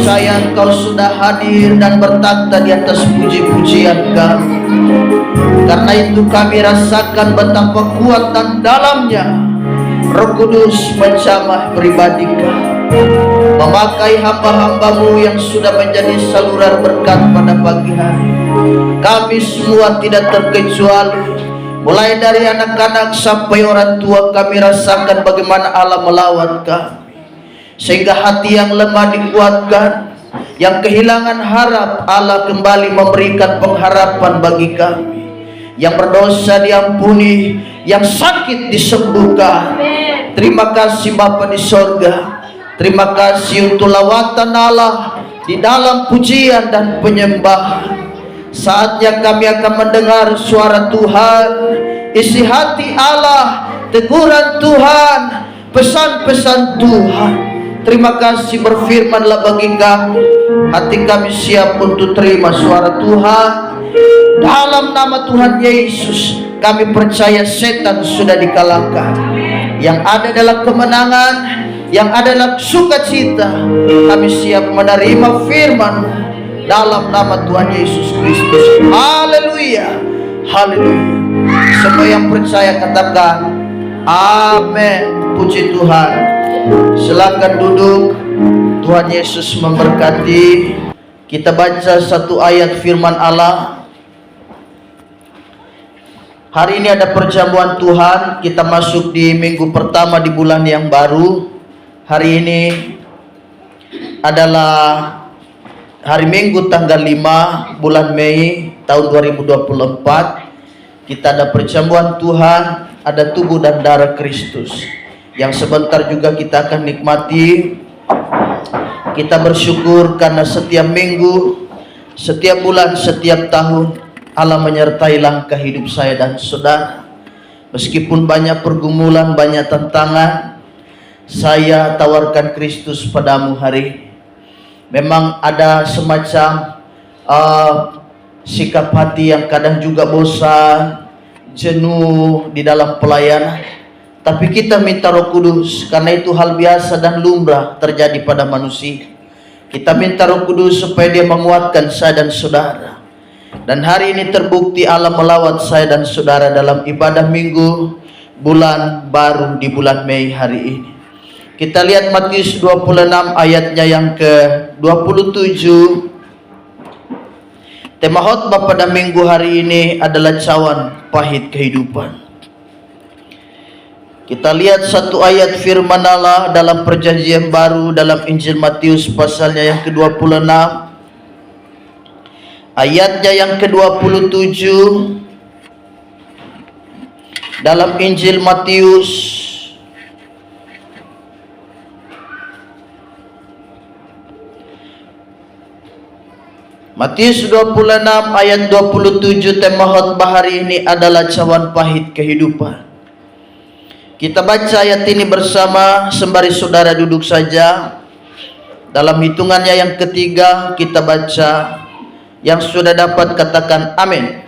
percaya Engkau sudah hadir dan bertakhta di atas puji-pujian kami. Karena itu kami rasakan betapa kuat dan dalamnya Roh Kudus menjamah pribadi kami, memakai hamba-hambamu yang sudah menjadi saluran berkat pada pagi hari. Kami semua tidak terkecuali, mulai dari anak-anak sampai orang tua, kami rasakan bagaimana Allah melawat kami, sehingga hati yang lemah dikuatkan, yang kehilangan harap Allah kembali memberikan pengharapan bagi kami, yang berdosa diampuni, yang sakit disembuhkan. Terima kasih Bapa di sorga. Terima kasih untuk lawatan Allah di dalam pujian dan penyembahan. Saatnya kami akan mendengar suara Tuhan, isi hati Allah, teguran Tuhan, pesan-pesan Tuhan. Terima kasih, berfirmanlah bagi kami. Hati kami siap untuk terima suara Tuhan. Dalam nama Tuhan Yesus, kami percaya setan sudah dikalahkan. Yang ada adalah kemenangan, yang adalah sukacita. Kami siap menerima firman dalam nama Tuhan Yesus Kristus. Haleluya, haleluya. Semua yang percaya katakan amin. Puji Tuhan. Silakan duduk. Tuhan Yesus memberkati. Kita baca satu ayat firman Allah. Hari ini ada perjamuan Tuhan. Kita masuk di minggu pertama di bulan yang baru. Hari ini adalah hari Minggu tanggal 5 bulan Mei tahun 2024. Kita ada perjamuan Tuhan, ada tubuh dan darah Kristus yang sebentar juga kita akan nikmati. Kita bersyukur karena setiap minggu, setiap bulan, setiap tahun Allah menyertai langkah hidup saya dan saudara. Meskipun banyak pergumulan, banyak tantangan, saya tawarkan Kristus padamu hari ini. Memang ada semacam sikap hati yang kadang juga bosan, jenuh di dalam pelayanan. Tapi kita minta Roh Kudus, karena itu hal biasa dan lumrah terjadi pada manusia. Kita minta Roh Kudus supaya dia menguatkan saya dan saudara. Dan hari ini terbukti Allah melawat saya dan saudara dalam ibadah minggu bulan baru di bulan Mei hari ini. Kita lihat Matius 26 ayatnya yang ke-27. Tema khotbah pada minggu hari ini adalah cawan pahit kehidupan. Kita lihat satu ayat firman Allah dalam perjanjian baru dalam Injil Matius pasalnya yang ke-26. Ayatnya yang ke-27 dalam Injil Matius Matius 26 ayat 27. Tema khotbah hari ini adalah cawan pahit kehidupan. Kita baca ayat ini bersama sembari saudara duduk saja. Dalam hitungannya yang ketiga kita baca. Yang sudah dapat katakan amin.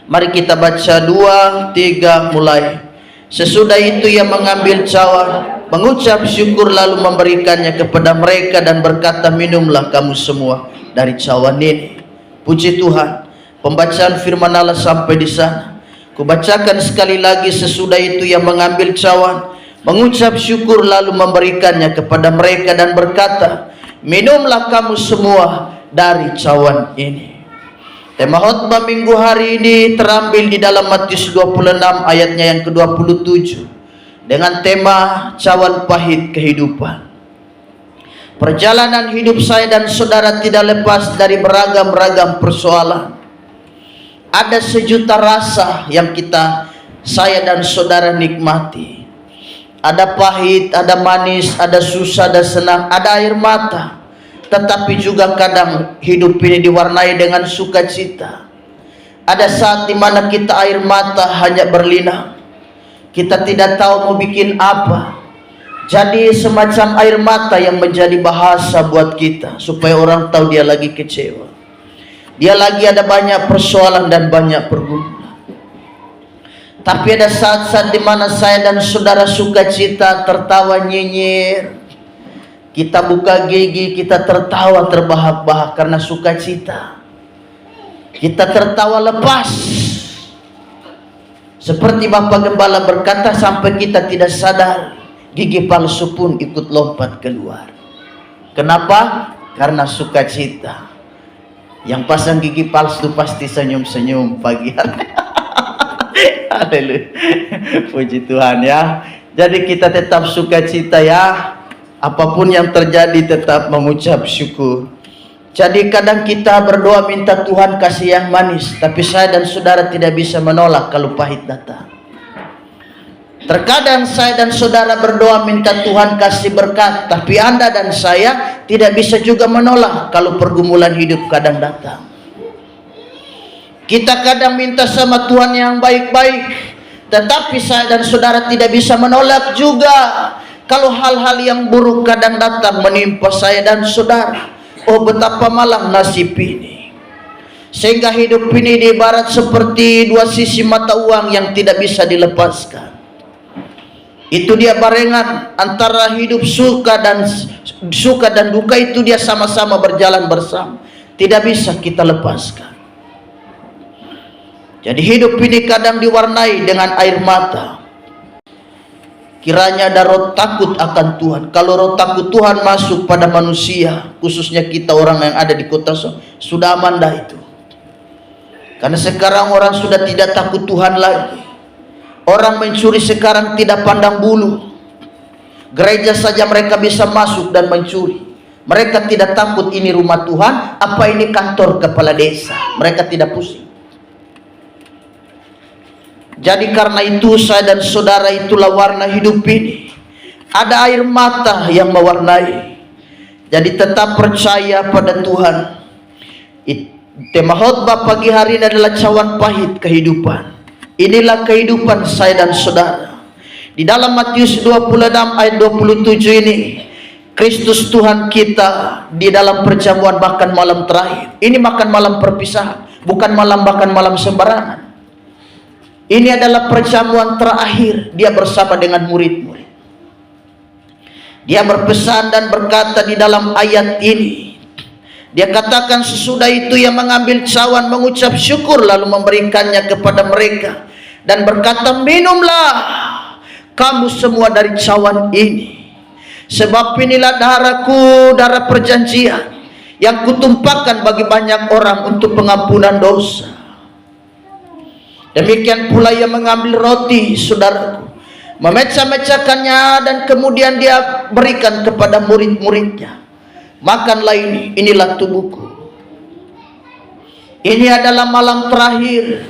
Mari kita baca 2, 3 mulai. Sesudah itu ia mengambil cawan, mengucap syukur lalu memberikannya kepada mereka dan berkata, minumlah kamu semua dari cawan ini. Puji Tuhan. Pembacaan firman Allah sampai di sana. Kubacakan sekali lagi. Sesudah itu ia mengambil cawan, mengucap syukur lalu memberikannya kepada mereka dan berkata, minumlah kamu semua dari cawan ini. Tema khotbah minggu hari ini terambil di dalam Matius 26 ayatnya yang ke-27 dengan tema cawan pahit kehidupan. Perjalanan hidup saya dan saudara tidak lepas dari beragam-ragam persoalan. Ada sejuta rasa yang saya dan saudara nikmati. Ada pahit, ada manis, ada susah, ada senang, ada air mata. Tetapi juga kadang hidup ini diwarnai dengan sukacita. Ada saat dimana kita air mata hanya berlinang. Kita tidak tahu mau bikin apa. Jadi semacam air mata yang menjadi bahasa buat kita, supaya orang tahu dia lagi kecewa. Dia lagi ada banyak persoalan dan banyak pergumulan. Tapi ada saat-saat dimana saya dan saudara sukacita, tertawa nyinyir. Kita buka gigi, kita tertawa terbahak-bahak karena sukacita. Kita tertawa lepas. Seperti Bapak Gembala berkata, sampai kita tidak sadar, gigi palsu pun ikut lompat keluar. Kenapa? Karena sukacita. Yang pasang gigi palsu pasti senyum-senyum pagi hari. Haleluya. Puji Tuhan ya. Jadi kita tetap sukacita ya. Apapun yang terjadi tetap mengucap syukur. Jadi kadang kita berdoa minta Tuhan kasih yang manis, tapi saya dan saudara tidak bisa menolak kalau pahit datang. Terkadang saya dan saudara berdoa minta Tuhan kasih berkat, tapi Anda dan saya tidak bisa juga menolak kalau pergumulan hidup kadang datang. Kita kadang minta sama Tuhan yang baik-baik, tetapi saya dan saudara tidak bisa menolak juga kalau hal-hal yang buruk kadang datang menimpa saya dan saudara. Oh, betapa malang nasib ini. Sehingga hidup ini ibarat seperti dua sisi mata uang yang tidak bisa dilepaskan. Itu dia barengan antara hidup suka dan duka, itu dia sama-sama berjalan bersama. Tidak bisa kita lepaskan. Jadi hidup ini kadang diwarnai dengan air mata. Kiranya ada roh takut akan Tuhan. Kalau roh takut Tuhan masuk pada manusia, khususnya kita orang yang ada di kota, sudah aman dah itu. Karena sekarang orang sudah tidak takut Tuhan lagi. Orang mencuri sekarang tidak pandang bulu. Gereja saja mereka bisa masuk dan mencuri. Mereka tidak takut ini rumah Tuhan, apa ini kantor kepala desa. Mereka tidak pusing. Jadi karena itu saya dan saudara, itulah warna hidup ini. Ada air mata yang mewarnai. Jadi tetap percaya pada Tuhan. Tema khotbah pagi hari ini adalah cawan pahit kehidupan. Inilah kehidupan saya dan saudara. Di dalam Matius 26 ayat 27 ini, Kristus Tuhan kita di dalam perjamuan makan malam terakhir. Ini makan malam perpisahan, bukan makan malam sembarangan. Ini adalah perjamuan terakhir dia bersama dengan murid-murid. Dia berpesan dan berkata di dalam ayat ini, dia katakan sesudah itu ia mengambil cawan, mengucap syukur, lalu memberikannya kepada mereka dan berkata, minumlah kamu semua dari cawan ini, sebab inilah darahku, darah perjanjian yang kutumpahkan bagi banyak orang untuk pengampunan dosa. Demikian pula ia mengambil roti, saudaraku, memecah-mecahkannya dan kemudian dia berikan kepada murid-muridnya. Makanlah ini, inilah tubuhku. Ini adalah malam terakhir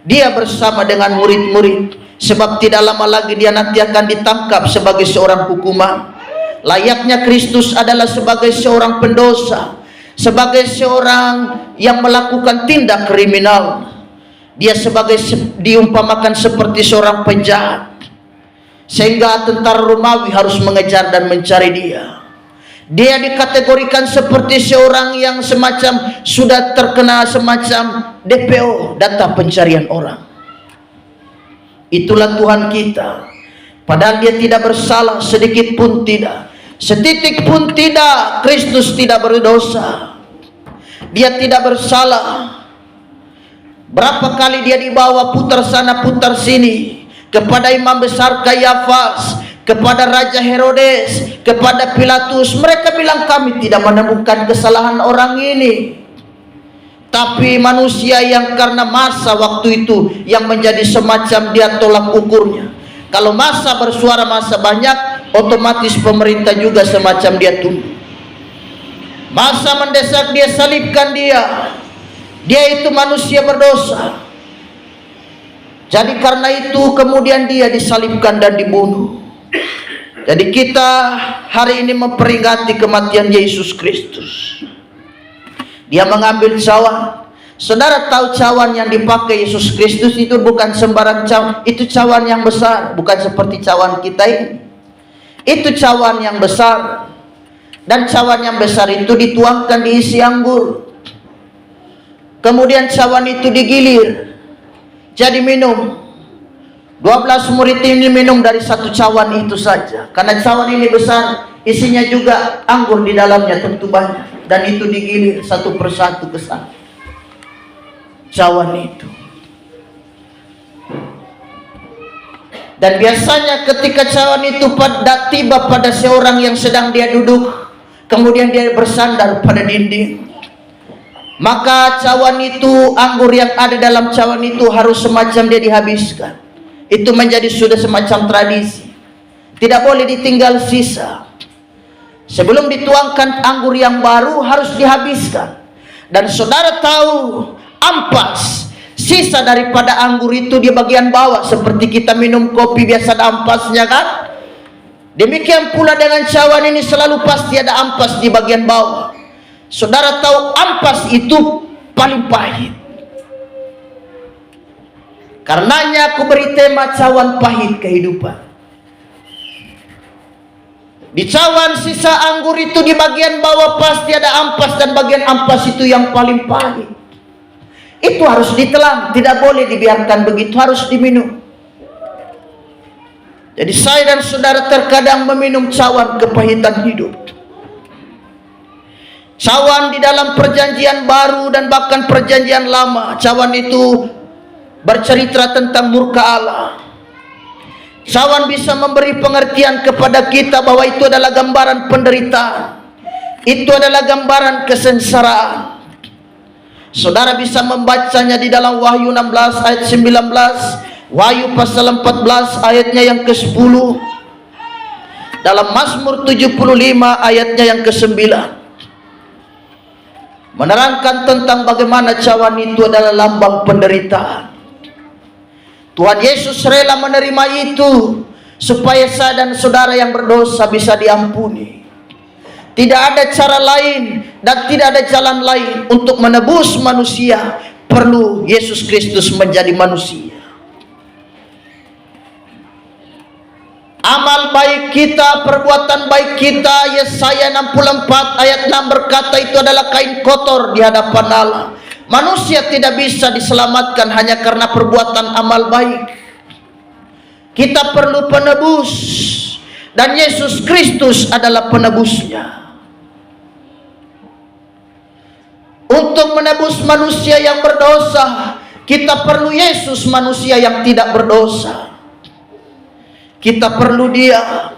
dia bersama dengan murid-murid, sebab tidak lama lagi dia nanti akan ditangkap sebagai seorang hukuman. Layaknya Kristus adalah sebagai seorang pendosa, sebagai seorang yang melakukan tindak kriminal. Dia diumpamakan seperti seorang penjahat, sehingga tentara Romawi harus mengejar dan mencari dia. Dia dikategorikan seperti seorang yang semacam sudah terkena semacam DPO, data pencarian orang. Itulah Tuhan kita. Padahal dia tidak bersalah sedikit pun tidak, setitik pun tidak. Kristus tidak berdosa. Dia tidak bersalah. Berapa kali dia dibawa putar sana putar sini, kepada imam besar Kayafas, kepada Raja Herodes, kepada Pilatus. Mereka bilang kami tidak menemukan kesalahan orang ini. Tapi manusia yang karena masa waktu itu yang menjadi semacam dia tolak ukurnya. Kalau masa bersuara masa banyak, otomatis pemerintah juga semacam dia tunduk. Masa mendesak dia, salibkan dia. Dia itu manusia berdosa. Jadi karena itu kemudian dia disalibkan dan dibunuh. Jadi kita hari ini memperingati kematian Yesus Kristus. Dia mengambil cawan. Saudara tahu cawan yang dipakai Yesus Kristus itu bukan sembarang cawan. Itu cawan yang besar, bukan seperti cawan kita ini. Itu cawan yang besar. Dan cawan yang besar itu dituangkan diisi anggur. Kemudian cawan itu digilir, jadi minum. 12 murid ini minum dari satu cawan itu saja. Karena cawan ini besar, isinya juga anggur di dalamnya tentu banyak, dan itu digilir satu persatu ke sana. Cawan itu. Dan biasanya ketika cawan itu tiba pada seorang yang sedang dia duduk, kemudian dia bersandar pada dinding, maka cawan itu, anggur yang ada dalam cawan itu harus semacam dia dihabiskan. Itu menjadi sudah semacam tradisi, tidak boleh ditinggal sisa. Sebelum dituangkan anggur yang baru harus dihabiskan. Dan saudara tahu, ampas, sisa daripada anggur itu di bagian bawah, seperti kita minum kopi biasa ada ampasnya kan? Demikian pula dengan cawan ini, selalu pasti ada ampas di bagian bawah. Saudara tahu, ampas itu paling pahit. Karenanya aku beri tema cawan pahit kehidupan. Di cawan sisa anggur itu di bagian bawah pasti ada ampas, dan bagian ampas itu yang paling pahit. Itu harus ditelan, tidak boleh dibiarkan begitu, harus diminum. Jadi saya dan saudara terkadang meminum cawan kepahitan hidup. Cawan di dalam perjanjian baru dan bahkan perjanjian lama, cawan itu bercerita tentang murka Allah. Cawan bisa memberi pengertian kepada kita bahwa itu adalah gambaran penderitaan, itu adalah gambaran kesengsaraan. Saudara bisa membacanya di dalam Wahyu 16 ayat 19, Wahyu pasal 14 ayatnya yang ke-10, dalam Mazmur 75 ayatnya yang ke-9, menerangkan tentang bagaimana cawan itu adalah lambang penderitaan. Tuhan Yesus rela menerima itu supaya saya dan saudara yang berdosa bisa diampuni. Tidak ada cara lain dan tidak ada jalan lain untuk menebus manusia. Perlu Yesus Kristus menjadi manusia. Amal baik kita, perbuatan baik kita, Yesaya 64 ayat 6 berkata itu adalah kain kotor di hadapan Allah. Manusia tidak bisa diselamatkan hanya karena perbuatan amal baik. Kita perlu penebus, dan Yesus Kristus adalah penebusnya. Untuk menebus manusia yang berdosa, kita perlu Yesus manusia yang tidak berdosa. Kita perlu Dia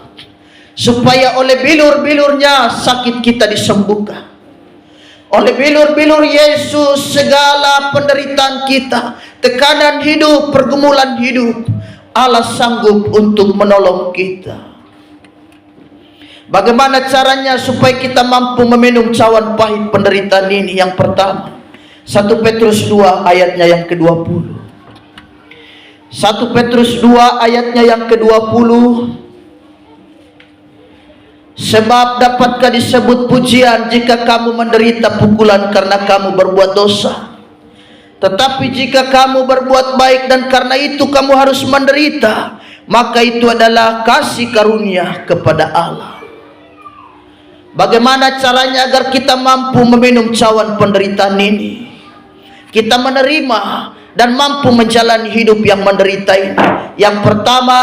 supaya oleh bilur-bilurnya sakit kita disembuhkan. Oleh bilur-bilur Yesus segala penderitaan kita, tekanan hidup, pergumulan hidup, Allah sanggup untuk menolong kita. Bagaimana caranya supaya kita mampu meminum cawan pahit penderitaan ini? Yang pertama, 1 Petrus 2 ayatnya yang ke-20. 1 Petrus 2 ayatnya yang ke-20. Sebab dapatkah disebut pujian jika kamu menderita pukulan karena kamu berbuat dosa? Tetapi jika kamu berbuat baik dan karena itu kamu harus menderita, maka itu adalah kasih karunia kepada Allah. Bagaimana caranya agar kita mampu meminum cawan penderitaan ini? Kita menerima dan mampu menjalani hidup yang menderita ini. Yang pertama,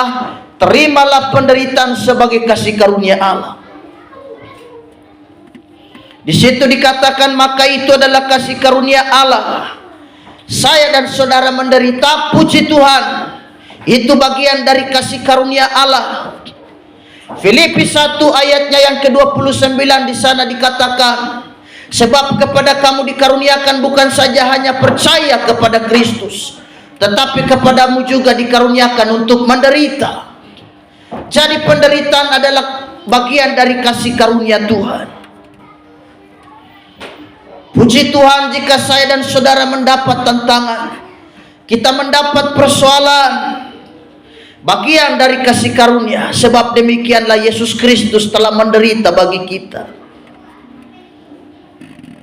terimalah penderitaan sebagai kasih karunia Allah. Di situ dikatakan maka itu adalah kasih karunia Allah. Saya dan saudara menderita, puji Tuhan, itu bagian dari kasih karunia Allah. Filipi 1 ayatnya yang ke-29 di sana dikatakan, sebab kepada kamu dikaruniakan bukan saja hanya percaya kepada Kristus, tetapi kepadamu juga dikaruniakan untuk menderita. Jadi penderitaan adalah bagian dari kasih karunia Tuhan. Puji Tuhan jika saya dan saudara mendapat tantangan, kita mendapat persoalan, bagian dari kasih karunia. Sebab demikianlah Yesus Kristus telah menderita bagi kita.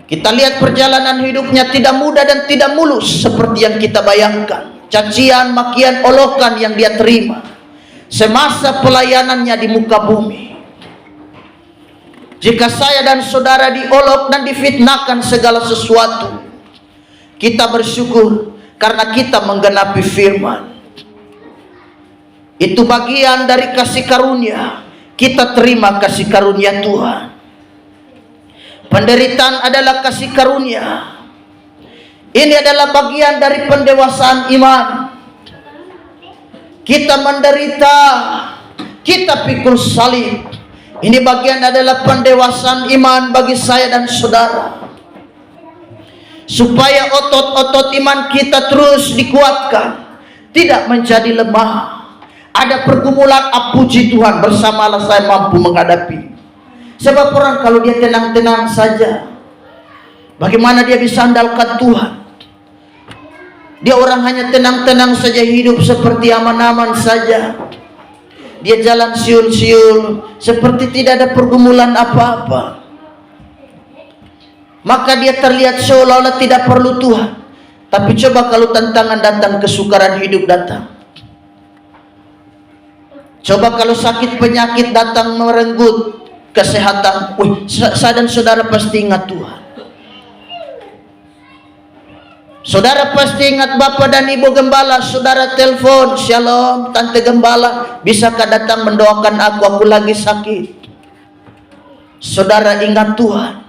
Kita lihat perjalanan hidupnya tidak mudah dan tidak mulus seperti yang kita bayangkan. Cacian, makian, olokan yang dia terima semasa pelayanannya di muka bumi. Jika saya dan saudara diolok dan difitnahkan segala sesuatu, kita bersyukur karena kita menggenapi firman. Itu bagian dari kasih karunia. kita terima kasih karunia Tuhan. Penderitaan adalah kasih karunia. Ini adalah bagian dari pendewasaan iman. Kita menderita, kita pikul salib. Ini bagian adalah pendewasaan iman bagi saya dan saudara. Supaya otot-otot iman kita terus dikuatkan, tidak menjadi lemah. Ada pergumulan, puji Tuhan, bersamalah saya mampu menghadapi. Sebab orang kalau dia tenang-tenang saja, bagaimana dia bisa andalkan Tuhan? Dia orang hanya tenang-tenang saja, hidup seperti aman-aman saja. Dia jalan siul-siul seperti tidak ada pergumulan apa-apa. Maka dia terlihat seolah-olah tidak perlu Tuhan. Tapi coba kalau tantangan datang, kesukaran hidup datang. Coba kalau sakit penyakit datang merenggut kesehatan, saya dan saudara pasti ingat Tuhan. Saudara pasti ingat Bapak dan Ibu Gembala. Saudara telepon, "Shalom Tante Gembala, bisakah datang mendoakan aku lagi sakit?" Saudara ingat Tuhan.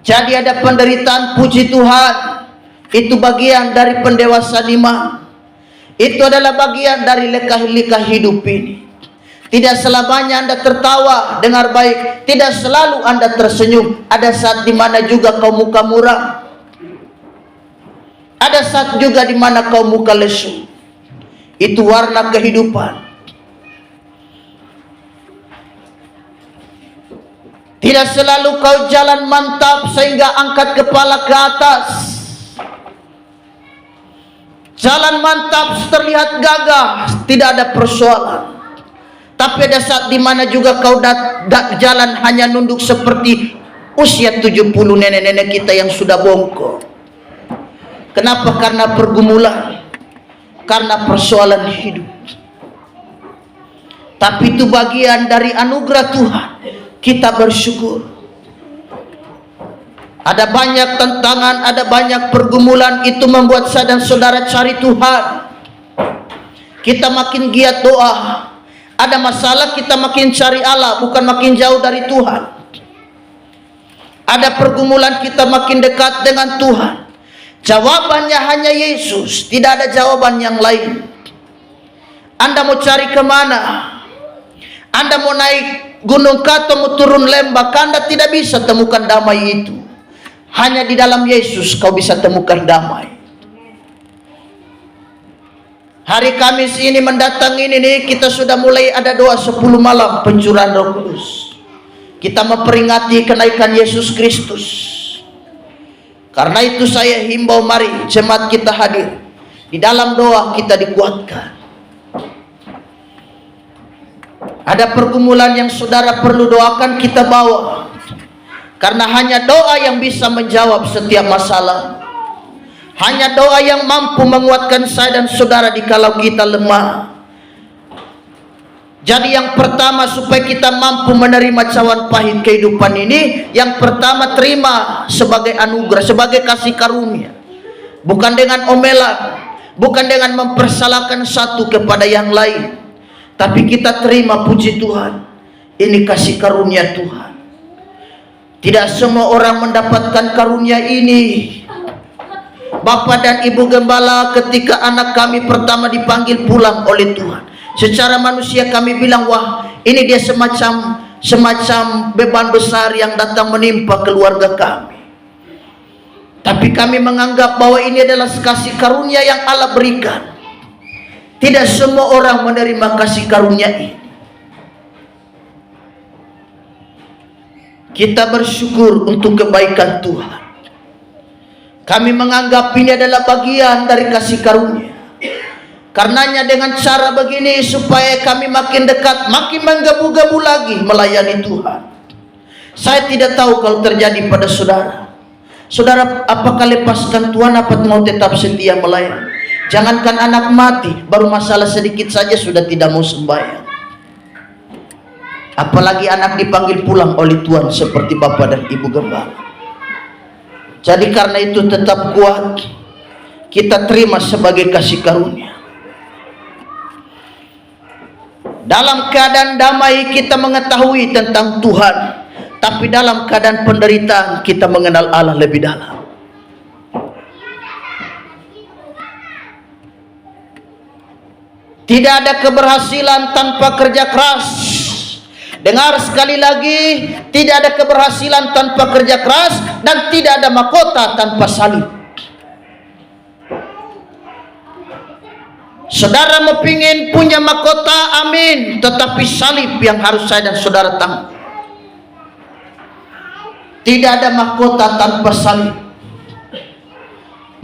Jadi ada penderitaan, puji Tuhan, itu bagian dari pendewasaan iman. Itu adalah bagian dari lika-lika hidup ini. Tidak selamanya Anda tertawa dengar baik, tidak selalu Anda tersenyum. Ada saat di mana juga kau muka muram. Ada saat juga di mana kau muka lesu. Itu warna kehidupan. Tidak selalu kau jalan mantap sehingga angkat kepala ke atas. Jalan mantap terlihat gagah, tidak ada persoalan. Tapi ada saat di mana juga kau jalan hanya nunduk seperti usia 70 nenek-nenek kita yang sudah bongkok. Kenapa? Karena pergumulan, karena persoalan hidup. Tapi itu bagian dari anugerah Tuhan. Kita bersyukur. Ada banyak tantangan, ada banyak pergumulan, itu membuat saya dan saudara cari Tuhan. Kita makin giat doa. Ada masalah, kita makin cari Allah, bukan makin jauh dari Tuhan. Ada pergumulan, kita makin dekat dengan Tuhan. Jawabannya hanya Yesus, tidak ada jawaban yang lain. Anda mau cari kemana? Anda mau naik gunung atau mau turun lembah, Anda tidak bisa temukan damai itu. Hanya di dalam Yesus kau bisa temukan damai. Hari Kamis ini mendatang ini kita sudah mulai ada doa 10 malam pencurahan Roh Kudus. Kita memperingati kenaikan Yesus Kristus. Karena itu saya himbau, mari jemaat kita hadir. Di dalam doa kita dikuatkan. Ada pergumulan yang saudara perlu doakan, kita bawa. Karena hanya doa yang bisa menjawab setiap masalah. Hanya doa yang mampu menguatkan saya dan saudara dikalau kita lemah. Jadi yang pertama, supaya kita mampu menerima cawan pahit kehidupan ini, yang pertama terima sebagai anugerah, sebagai kasih karunia. Bukan dengan omelan, bukan dengan mempersalahkan satu kepada yang lain. Tapi kita terima, puji Tuhan, ini kasih karunia Tuhan. Tidak semua orang mendapatkan karunia ini. Bapak dan Ibu Gembala, ketika anak kami pertama dipanggil pulang oleh Tuhan, secara manusia kami bilang, wah, ini dia semacam beban besar yang datang menimpa keluarga kami. Tapi kami menganggap bahwa ini adalah kasih karunia yang Allah berikan. Tidak semua orang menerima kasih karunia ini. Kita bersyukur untuk kebaikan Tuhan. Kami menganggap ini adalah bagian dari kasih karunia. Karenanya dengan cara begini, supaya kami makin dekat, makin menggebu-gebu lagi melayani Tuhan. Saya tidak tahu kalau terjadi pada saudara. Saudara, apakah lepaskan Tuhan, apa mau tetap setia melayani? Jangankan anak mati, baru masalah sedikit saja sudah tidak mau sembahyang. Apalagi anak dipanggil pulang oleh Tuhan seperti Bapak dan Ibu Gembala. Jadi karena itu tetap kuat, kita terima sebagai kasih karunia. Dalam keadaan damai kita mengetahui tentang Tuhan, tapi dalam keadaan penderitaan kita mengenal Allah lebih dalam. Tidak ada keberhasilan tanpa kerja keras. Dengar sekali lagi, tidak ada keberhasilan tanpa kerja keras, dan tidak ada mahkota tanpa salib. Saudara mau pingin punya mahkota, amin, tetapi salib yang harus saya dan saudara tanggung. Tidak ada mahkota tanpa salib.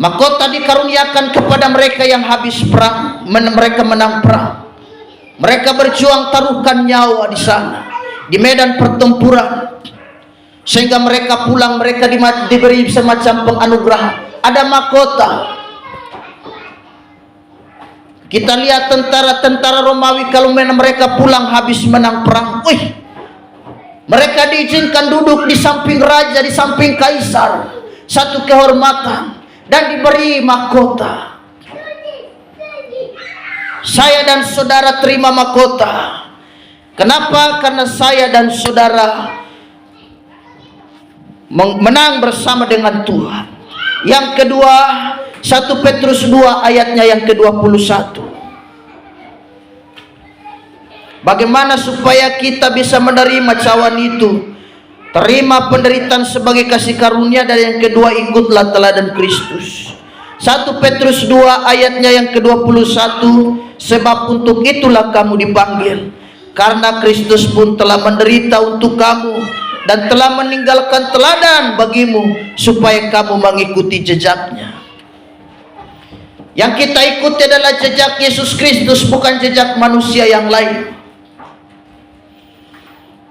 Mahkota dikaruniakan kepada mereka yang habis perang, mereka menang perang. Mereka berjuang taruhkan nyawa di sana, di medan pertempuran, sehingga mereka pulang, mereka diberi semacam penganugerahan. Ada mahkota. Kita lihat tentara-tentara Romawi, kalau mereka pulang habis menang perang, mereka diizinkan duduk di samping raja, di samping kaisar, satu kehormatan, dan diberi mahkota. Saya dan saudara terima mahkota. Kenapa? Karena saya dan saudara menang bersama dengan Tuhan. Yang kedua, 1 Petrus 2 ayatnya yang ke-21. Bagaimana supaya kita bisa menerima cawan itu? Terima penderitaan sebagai kasih karunia, dan yang kedua, ikutlah teladan Kristus. 1 Petrus 2 ayatnya yang ke-21. Sebab untuk itulah kamu dipanggil, karena Kristus pun telah menderita untuk kamu dan telah meninggalkan teladan bagimu, supaya kamu mengikuti jejaknya. Yang kita ikuti adalah jejak Yesus Kristus, bukan jejak manusia yang lain.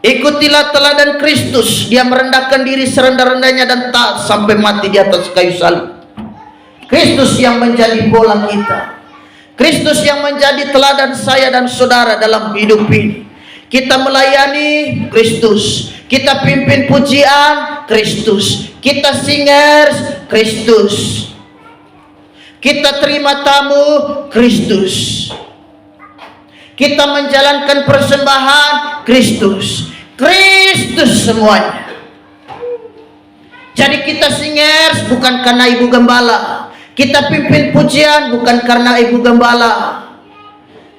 Ikutilah teladan Kristus. Dia merendahkan diri serendah-rendahnya dan taat sampai mati di atas kayu salib. Kristus yang menjadi bola kita, Kristus yang menjadi teladan saya dan saudara dalam hidup ini. Kita melayani Kristus, kita pimpin pujian Kristus, kita singers Kristus, kita terima tamu Kristus, kita menjalankan persembahan Kristus. Kristus semuanya. Jadi kita singers bukan karena ibu gembala, kita pimpin pujian bukan karena ibu gembala,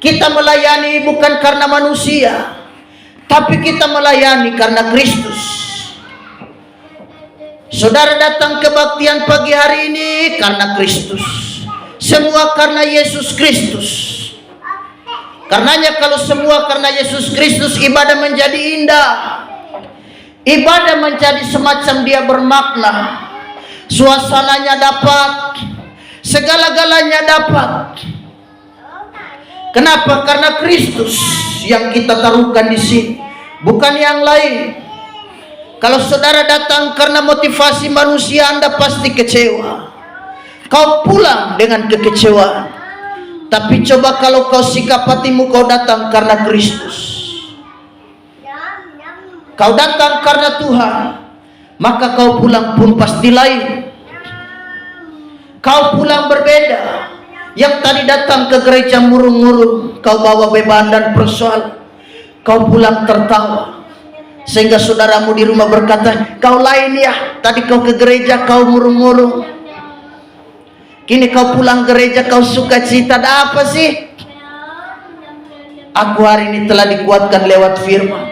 kita melayani bukan karena manusia, tapi kita melayani karena Kristus. Saudara datang kebaktian pagi hari ini karena Kristus. Semua karena Yesus Kristus. Karenanya kalau semua karena Yesus Kristus, ibadah menjadi indah. Ibadah menjadi semacam dia bermakna. Suasananya dapat, segala-galanya dapat. Kenapa? Karena Kristus yang kita taruhkan di sini, bukan yang lain. Kalau saudara datang karena motivasi manusia, Anda pasti kecewa. Kau pulang dengan kekecewaan. Tapi coba kalau kau sikap hatimu, kau datang karena Kristus, kau datang karena Tuhan, maka kau pulang pun pasti lain. Kau pulang berbeda. Yang tadi datang ke gereja murung-murung, kau bawa beban dan persoalan, kau pulang tertawa. Sehingga saudaramu di rumah berkata, kau lain ya, tadi kau ke gereja kau murung-murung, kini kau pulang gereja kau sukacita. Ada apa sih? Aku hari ini telah dikuatkan lewat firman.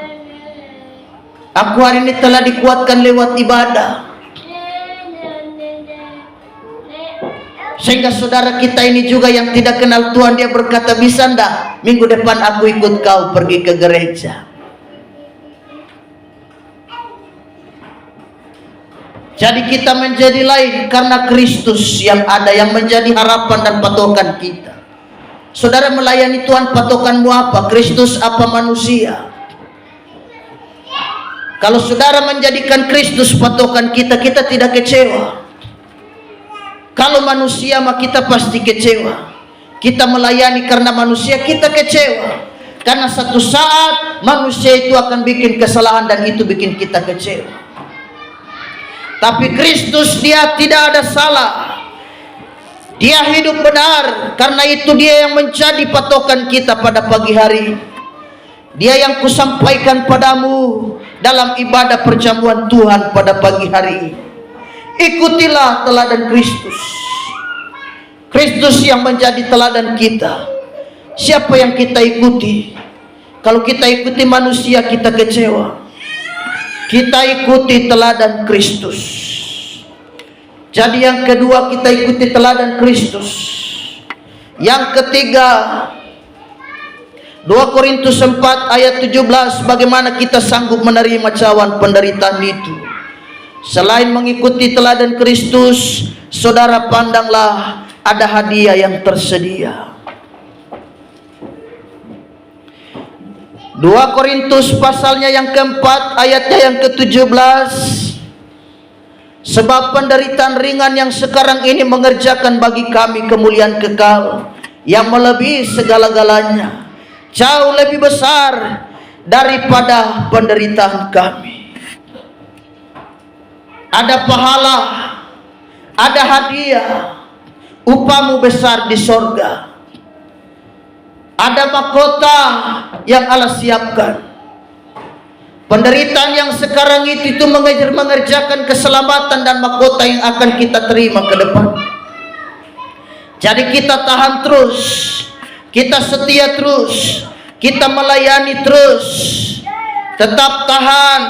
Aku hari ini telah dikuatkan lewat ibadah. Sehingga saudara kita ini juga yang tidak kenal Tuhan, dia berkata, bisa ndak minggu depan aku ikut kau pergi ke gereja. Jadi kita menjadi lain karena Kristus yang ada, yang menjadi harapan dan patokan kita. Saudara melayani Tuhan, patokanmu apa? Kristus apa manusia? Kalau saudara menjadikan Kristus patokan kita, kita tidak kecewa. Kalau manusia mah kita pasti kecewa. Kita melayani karena manusia, kita kecewa. Karena satu saat manusia itu akan bikin kesalahan dan itu bikin kita kecewa. Tapi Kristus dia tidak ada salah. Dia hidup benar. Karena itu dia yang menjadi patokan kita pada pagi hari. Dia yang kusampaikan padamu dalam ibadah perjamuan Tuhan pada pagi hari ini. Ikutilah teladan Kristus. Kristus yang menjadi teladan kita. Siapa yang kita ikuti? Kalau kita ikuti manusia, kita kecewa. Kita ikuti teladan Kristus. Jadi yang kedua, kita ikuti teladan Kristus. Yang ketiga, 2 Korintus 4 ayat 17, bagaimana kita sanggup menerima cawan penderitaan itu? Selain mengikuti teladan Kristus, saudara pandanglah ada hadiah yang tersedia. 2 Korintus pasalnya yang keempat ayatnya yang ke-17. Sebab penderitaan ringan yang sekarang ini mengerjakan bagi kami kemuliaan kekal yang melebihi segala-galanya, jauh lebih besar daripada penderitaan kami. Ada pahala, ada hadiah, upamu besar di sorga. Ada mahkota yang Allah siapkan. Penderitaan yang sekarang itu mengerjakan keselamatan dan mahkota yang akan kita terima ke depan. Jadi kita tahan terus, kita setia terus, kita melayani terus, tetap tahan,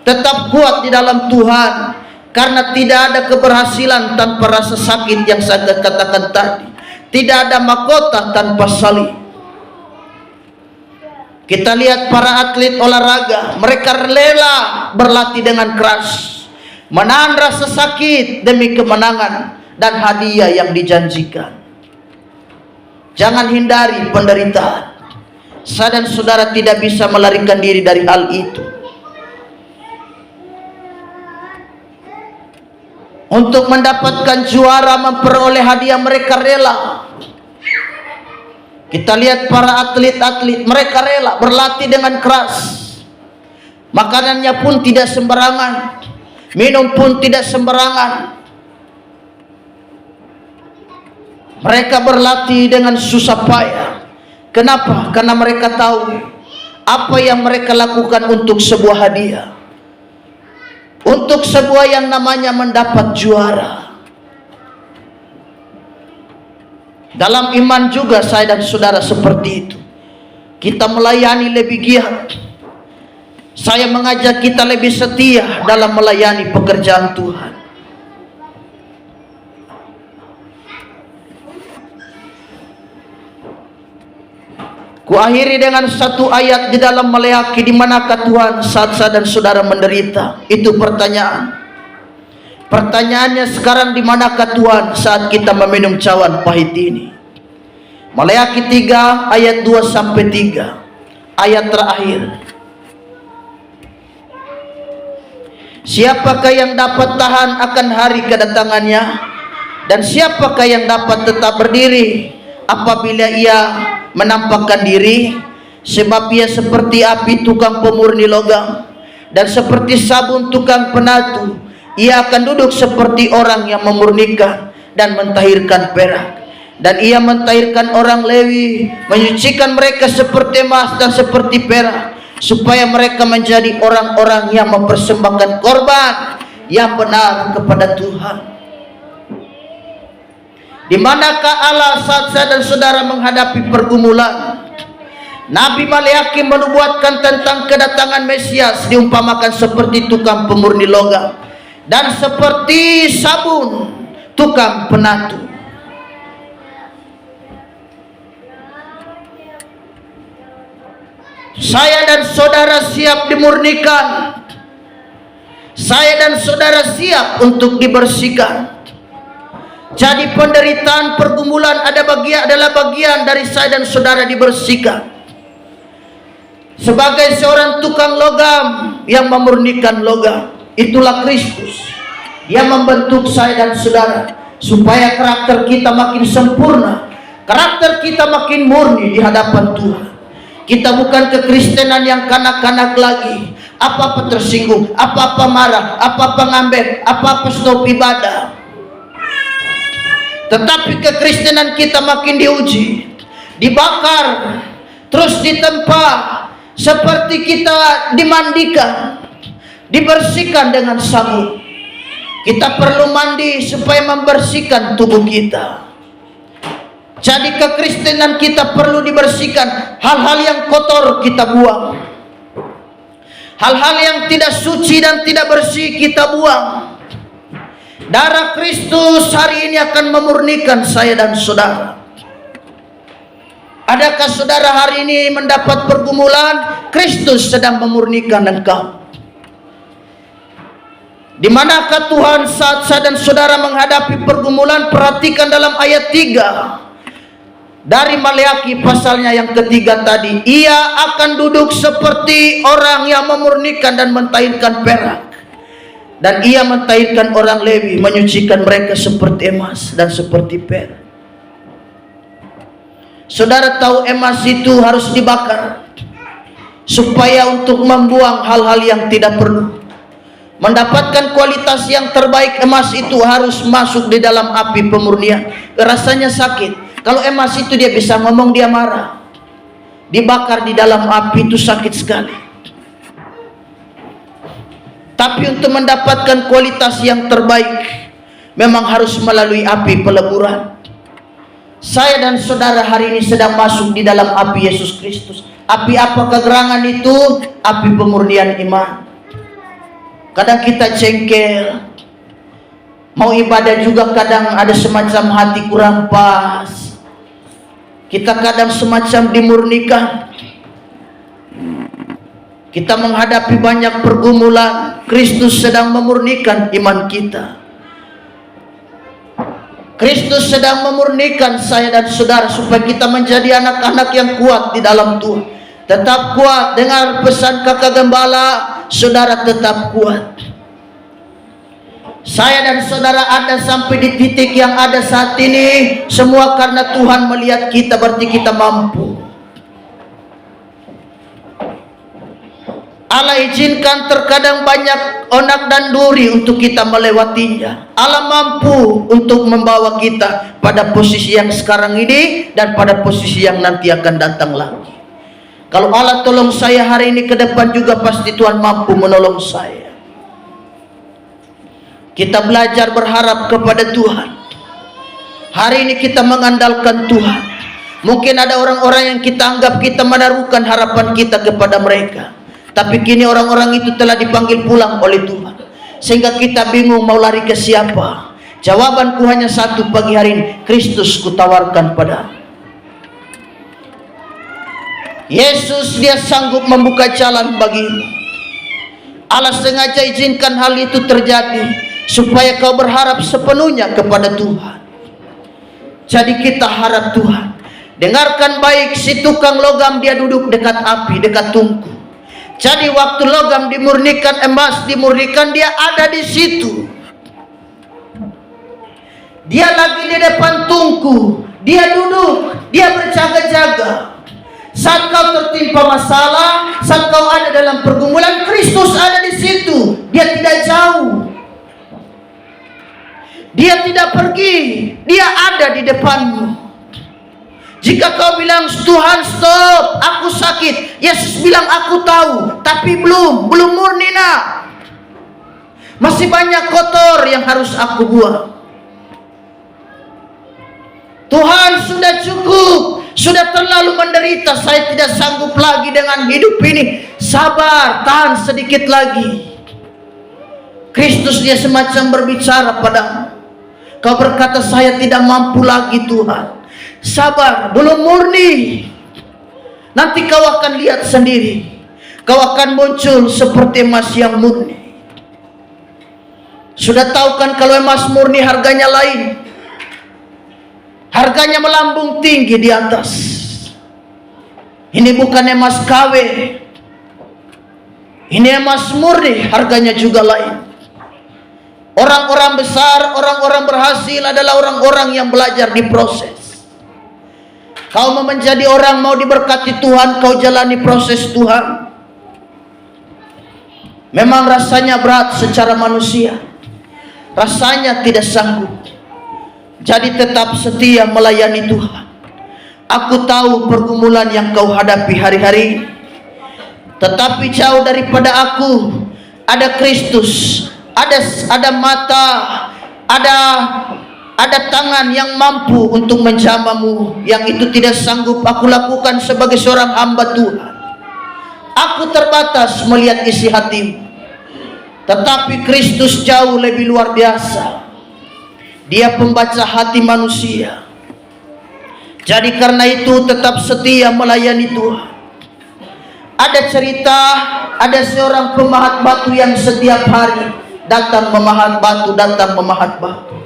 tetap kuat di dalam Tuhan, karena tidak ada keberhasilan tanpa rasa sakit yang saya katakan tadi. Tidak ada mahkota tanpa salib. Kita lihat para atlet olahraga, mereka rela berlatih dengan keras, menahan rasa sakit demi kemenangan dan hadiah yang dijanjikan. Jangan hindari penderitaan. Saya dan saudara tidak bisa melarikan diri dari hal itu. Untuk mendapatkan juara, memperoleh hadiah, mereka rela. Kita lihat para atlet-atlet, mereka rela berlatih dengan keras. Makanannya pun tidak sembarangan, minum pun tidak sembarangan. Mereka berlatih dengan susah payah. Kenapa? Karena mereka tahu apa yang mereka lakukan untuk sebuah hadiah, untuk sebuah yang namanya mendapat juara. Dalam iman juga saya dan saudara seperti itu. Kita melayani lebih giat. Saya mengajak kita lebih setia dalam melayani pekerjaan Tuhan. Kuakhiri dengan satu ayat di dalam Maleakhi, di manakah Tuhan saat saya dan saudara menderita? Itu pertanyaan. Pertanyaannya sekarang, di manakah Tuhan saat kita meminum cawan pahit ini? Maleakhi 3 ayat 2 sampai 3, ayat terakhir. Siapakah yang dapat tahan akan hari kedatangannya? Dan siapakah yang dapat tetap berdiri apabila ia menampakkan diri? Sebab ia seperti api tukang pemurni logam, dan seperti sabun tukang penatu. Ia akan duduk seperti orang yang memurnikan dan mentahirkan perak. Dan ia mentahirkan orang Lewi, menyucikan mereka seperti emas dan seperti perak, supaya mereka menjadi orang-orang yang mempersembahkan korban yang benar kepada Tuhan. Di manakah Allah saat saya dan saudara menghadapi pergumulan? Nabi Maleakhi menubuatkan tentang kedatangan Mesias, diumpamakan seperti tukang pemurni logam dan seperti sabun tukang penatu. Saya dan saudara siap dimurnikan. Saya dan saudara siap untuk dibersihkan. Jadi penderitaan pergumulan adalah bagian dari saya dan saudara dibersihkan. Sebagai seorang tukang logam yang memurnikan logam, itulah Kristus. Dia membentuk saya dan saudara supaya karakter kita makin sempurna, karakter kita makin murni di hadapan Tuhan. Kita bukan kekristenan yang kanak-kanak lagi, apa-apa tersinggung, apa-apa marah, apa-apa ngambek, apa-apa stop ibadah. Tetapi kekristenan kita makin diuji, dibakar, terus ditempa, Seperti kita dimandikan, dibersihkan dengan sabun. Kita perlu mandi supaya membersihkan tubuh kita. Jadi kekristenan kita perlu dibersihkan. Hal-hal yang kotor kita buang. Hal-hal yang tidak suci dan tidak bersih kita buang. Darah Kristus hari ini akan memurnikan saya dan saudara. Adakah saudara hari ini mendapat pergumulan? Kristus sedang memurnikan engkau. Di manakah Tuhan saat saya dan saudara menghadapi pergumulan? Perhatikan dalam ayat 3 dari Maleakhi pasalnya yang ketiga tadi. Ia akan duduk seperti orang yang memurnikan dan mentahirkan perak, dan ia mentahirkan orang Lewi, menyucikan mereka seperti emas dan seperti perak. Saudara tahu emas itu harus dibakar supaya untuk membuang hal-hal yang tidak perlu. Mendapatkan kualitas yang terbaik, emas itu harus masuk di dalam api pemurnian. Rasanya sakit. Kalau emas itu dia bisa ngomong, dia marah. Dibakar di dalam api itu sakit sekali. Tapi untuk mendapatkan kualitas yang terbaik memang harus melalui api peleburan. Saya dan saudara hari ini sedang masuk di dalam api Yesus Kristus. Api apa kegerangan itu? Api pemurnian iman. Kadang kita jengkel, mau ibadah juga kadang ada semacam hati kurang pas. Kita kadang semacam dimurnikan. Kita menghadapi banyak pergumulan. Kristus sedang memurnikan iman kita. Kristus sedang memurnikan saya dan saudara supaya kita menjadi anak-anak yang kuat di dalam Tuhan. Tetap kuat. Dengar pesan kakak gembala, saudara tetap kuat. Saya dan saudara ada sampai di titik yang ada saat ini, semua karena Tuhan melihat kita, berarti kita mampu. Allah izinkan terkadang banyak onak dan duri untuk kita melewatinya. Allah mampu untuk membawa kita pada posisi yang sekarang ini dan pada posisi yang nanti akan datang lagi. Kalau Allah tolong saya hari ini, ke depan juga pasti Tuhan mampu menolong saya. Kita belajar berharap kepada Tuhan. Hari ini kita mengandalkan Tuhan. Mungkin ada orang-orang yang kita anggap kita menaruhkan harapan kita kepada mereka, tapi kini orang-orang itu telah dipanggil pulang oleh Tuhan. Sehingga kita bingung mau lari ke siapa. Jawabanku hanya satu pagi hari ini. Kristus kutawarkan padamu. Yesus, dia sanggup membuka jalan bagimu. Allah sengaja izinkan hal itu terjadi supaya kau berharap sepenuhnya kepada Tuhan. Jadi kita harap Tuhan. Dengarkan baik, si tukang logam dia duduk dekat api, dekat tungku. Jadi waktu logam dimurnikan, emas dimurnikan, dia ada di situ. Dia lagi di depan tungku, dia duduk, dia berjaga-jaga. Saat kau tertimpa masalah, saat kau ada dalam pergumulan, Kristus ada di situ. Dia tidak jauh, dia tidak pergi, dia ada di depanmu. Jika kau bilang, Tuhan stop, aku sakit, Yesus bilang aku tahu, tapi belum murni nak. Masih banyak kotor yang harus aku buang. Tuhan sudah cukup, sudah terlalu menderita, saya tidak sanggup lagi dengan hidup ini. Sabar, tahan sedikit lagi. Kristus dia semacam berbicara padamu. Kau berkata, saya tidak mampu lagi Tuhan. Sabar, belum murni. Nanti kau akan lihat sendiri. Kau akan muncul seperti emas yang murni. Sudah tahu kan kalau emas murni harganya lain. Harganya melambung tinggi di atas. Ini bukan emas KW. Ini emas murni, harganya juga lain. Orang-orang besar, orang-orang berhasil adalah orang-orang yang belajar di proses. Kau mau menjadi orang, mau diberkati Tuhan, kau jalani proses Tuhan. Memang rasanya berat secara manusia, rasanya tidak sanggup. Jadi tetap setia melayani Tuhan. Aku tahu pergumulan yang kau hadapi hari-hari ini. tetapi jauh daripada aku ada Kristus, ada mata, ada tangan yang mampu untuk menjamahmu, yang itu tidak sanggup aku lakukan sebagai seorang hamba Tuhan. Aku terbatas melihat isi hatimu, tetapi Kristus jauh lebih luar biasa. Dia pembaca hati manusia. Jadi karena itu tetap setia melayani Tuhan. Ada cerita, ada seorang pemahat batu yang setiap hari datang memahat batu.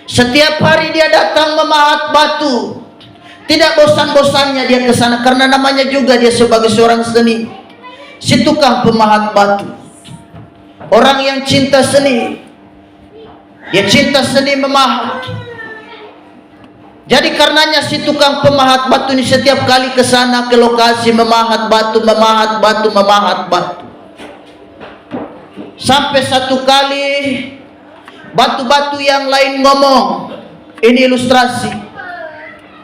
Setiap hari dia datang memahat batu. Tidak bosan-bosannya dia ke sana, karena namanya juga dia sebagai seorang seni, si tukang pemahat batu. Orang yang cinta seni, dia cinta seni memahat. Jadi karenanya si tukang pemahat batu ini setiap kali ke sana, ke lokasi memahat batu. Sampai satu kali batu-batu yang lain ngomong. Ini ilustrasi.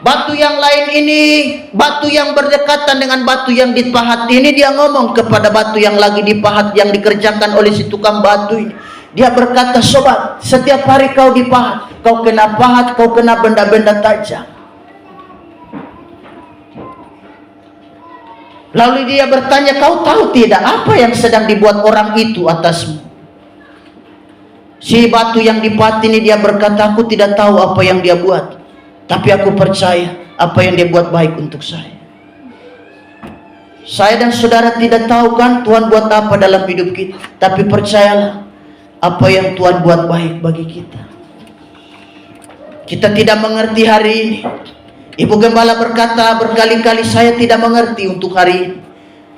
Batu yang lain ini, batu yang berdekatan dengan batu yang dipahat ini, dia ngomong kepada batu yang lagi dipahat, yang dikerjakan oleh si tukang batu ini. Dia berkata, sobat, setiap hari kau dipahat, kau kena pahat, kau kena benda-benda tajam. Lalu dia bertanya, kau tahu tidak apa yang sedang dibuat orang itu atasmu? Si batu yang dipahat ini dia berkata, aku tidak tahu apa yang dia buat, tapi aku percaya apa yang dia buat baik untuk saya. Saya dan saudara tidak tahu kan Tuhan buat apa dalam hidup kita, tapi percayalah apa yang Tuhan buat baik bagi kita. Kita tidak mengerti hari ini. Ibu Gembala berkata berkali-kali, saya tidak mengerti untuk hari ini,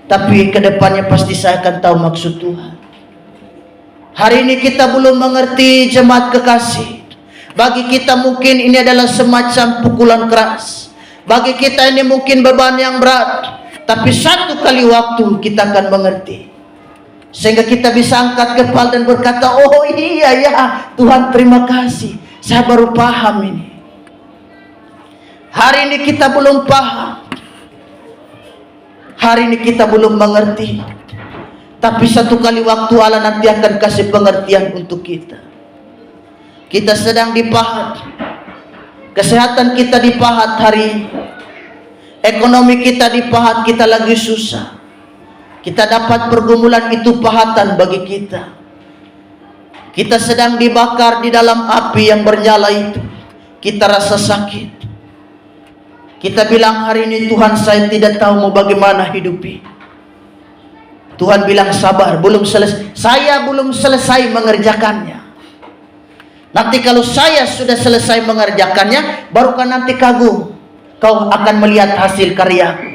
tapi kedepannya pasti saya akan tahu maksud Tuhan. Hari ini kita belum mengerti, jemaat kekasih. Bagi kita mungkin ini adalah semacam pukulan keras. Bagi kita ini mungkin beban yang berat. Tapi satu kali waktu kita akan mengerti, sehingga kita bisa angkat kepala dan berkata, oh iya ya Tuhan, terima kasih, saya baru paham ini. Hari ini kita belum paham, hari ini kita belum mengerti, tapi satu kali waktu Allah nanti akan kasih pengertian untuk kita. Kita sedang dipahat, kesehatan kita dipahat hari ini, ekonomi kita dipahat, kita lagi susah. Kita dapat pergumulan, itu pahatan bagi kita. Kita sedang dibakar di dalam api yang bernyala itu. Kita rasa sakit. Kita bilang hari ini, Tuhan saya tidak tahu mau bagaimana hidupi. Tuhan bilang sabar, belum selesai. Saya belum selesai mengerjakannya. Nanti kalau saya sudah selesai mengerjakannya, baru kan nanti kagum. Kau akan melihat hasil karya.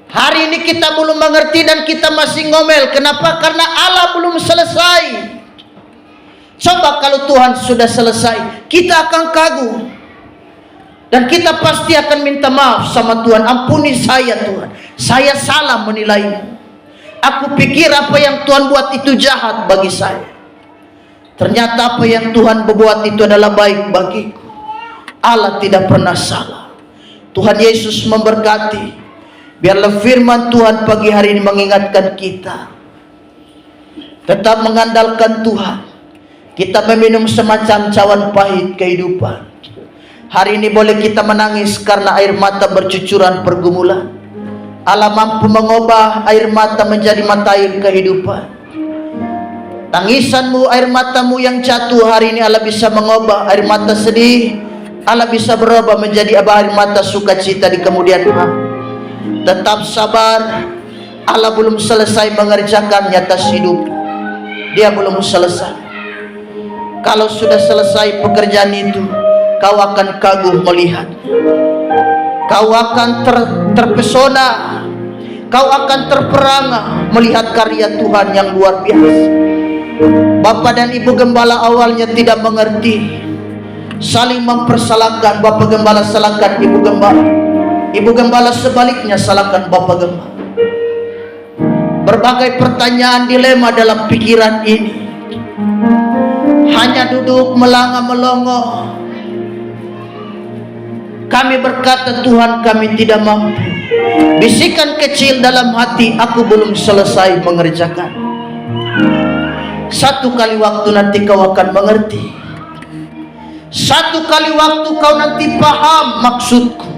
Hari ini kita belum mengerti dan kita masih ngomel. Kenapa? Karena Allah belum selesai. Coba kalau Tuhan sudah selesai, kita akan kagum. Dan kita pasti akan minta maaf sama Tuhan. Ampuni saya Tuhan, saya salah menilaimu. Aku pikir apa yang Tuhan buat itu jahat bagi saya. Ternyata apa yang Tuhan berbuat itu adalah baik bagiku. Allah tidak pernah salah. Tuhan Yesus memberkati. Biarlah firman Tuhan pagi hari ini mengingatkan kita tetap mengandalkan Tuhan. Kita meminum semacam cawan pahit kehidupan. Hari ini boleh kita menangis karena air mata bercucuran pergumulan. Allah mampu mengubah air mata menjadi mata air kehidupan. Tangisanmu, air matamu yang jatuh hari ini Allah bisa mengubah air mata sedih. Allah bisa berubah menjadi air mata sukacita di kemudian hari. Tetap sabar, Allah belum selesai mengerjakan atas hidup. Dia belum selesai. Kalau sudah selesai pekerjaan itu, kau akan kagum melihat. Kau akan terpesona. Kau akan terperangah melihat karya Tuhan yang luar biasa. Bapak dan Ibu Gembala awalnya tidak mengerti, saling mempersalahkan. Bapak Gembala salahkan Ibu Gembala, Ibu Gembala sebaliknya salahkan Bapak Gembala. Berbagai pertanyaan dilema dalam pikiran ini. Hanya duduk melanga melongo. Kami berkata, Tuhan kami tidak mampu. Bisikan kecil dalam hati, aku belum selesai mengerjakan. Satu kali waktu nanti kau akan mengerti. Satu kali waktu kau nanti paham maksudku.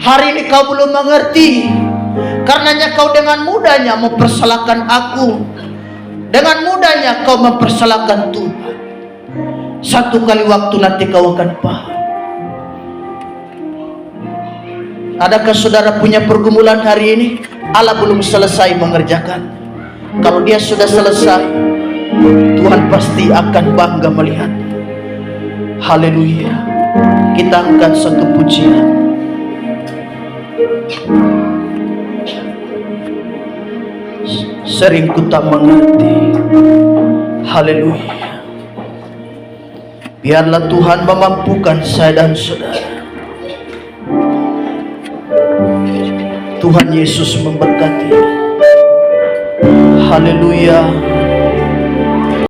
Hari ini kau belum mengerti, karenanya kau dengan mudahnya mempersalahkan aku. Dengan mudahnya kau mempersalahkan Tuhan. Satu kali waktu nanti kau akan paham. Adakah saudara punya pergumulan hari ini? Allah belum selesai mengerjakan. Kalau Dia sudah selesai, Tuhan pasti akan bangga melihat. Haleluya. Kita angkat satu pujian. Sering ku tak mengerti. Haleluya. Biarlah Tuhan memampukan saya dan saudara. Tuhan Yesus memberkati. Haleluya.